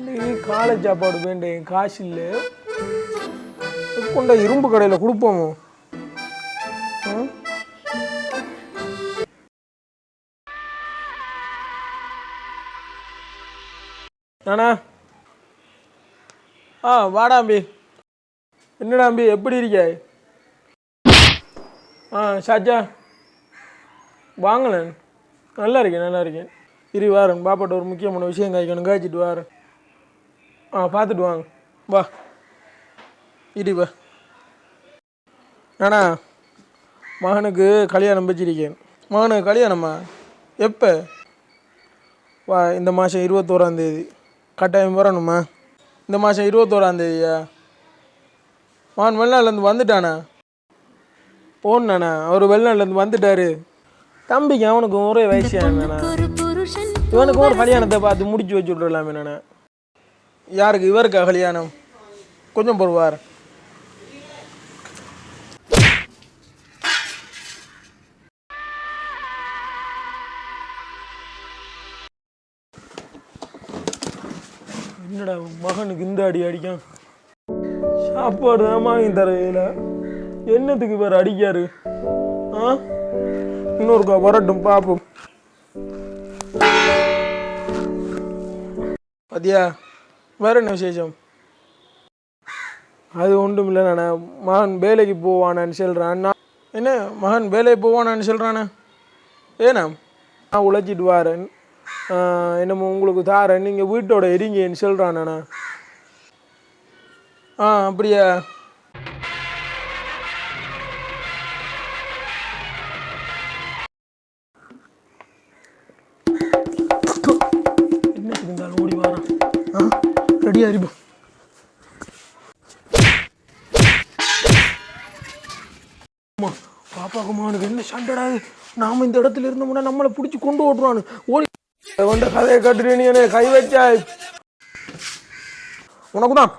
இன்னைக்கு காலை சாப்பாடு வேண்டேன், காசு இல்லை. கொண்ட இரும்பு கடையில் கொடுப்போமோ? நானா வாடாம்பி. என்னடாம்பி எப்படி இருக்க? சாச்சா வாங்கலேன். நல்லா இருக்கேன். இரு வாரன் பாப்பாட்ட ஒரு முக்கியமான விஷயம் காய்க்கணும், காய்ச்சிட்டு வாரேன். பார்த்துட்டு வாங்க. வா இரு வா. நானா மகனுக்கு கல்யாணம் வச்சிருக்கேன். மகனுக்கு கல்யாணம்மா எப்போ? வா இந்த மாதம் 21 கட்டாயம் வரணுமா? இந்த மாதம் 21 மகன் வெளிநாட்டிலேருந்து வந்துட்டானா? போனாண்ணா அவர் வெளிநாட்டிலேருந்து வந்துட்டாரு. தம்பிக்கு அவனுக்கு ஒரே வயசானா, இவனுக்கு ஒரு கல்யாணத்தை பார்த்து முடிச்சு வச்சு விட்றலாமே. நானே யாருக்கு? இவருக்கா கல்யாணம்? கொஞ்சம் பொறுவார். என்னடா மகனுக்கு இந்த அடி அடிக்கான்? சாப்பாடு தான் வாங்கி தரையில என்னத்துக்கு வேறு அடிக்காரு? இன்னொருக்கா வரட்டும் பார்ப்போம். பாத்தியா வேற என்ன விசேஷம்? அது ஒன்றும் இல்லை. நான் மகன் வேலைக்கு போவானான்னு சொல்கிறான். நான் என்ன மகன் வேலைக்கு போவானான்னு சொல்கிறானே? ஏண்ணா நான் உழைச்சிட்டு வாரேன், என்னமோ உங்களுக்கு தாரேன், நீங்கள் வீட்டோட இருங்கன்னு சொல்கிறானண்ணா. அப்படியா? என்ன இருந்தாலும் ஓடி வாரான். ரெடியா இருப்போம். பாப்பாக்கு மகனுக்கு என்ன சண்டைடாது? நாம இந்த இடத்துல இருந்தோம்னா நம்மளை பிடிச்சி கொண்டு ஓட்டுருவானு. ஓடி கொண்ட கதையை கட்டுறேன்னு கை வச்சா உனக்கு தான்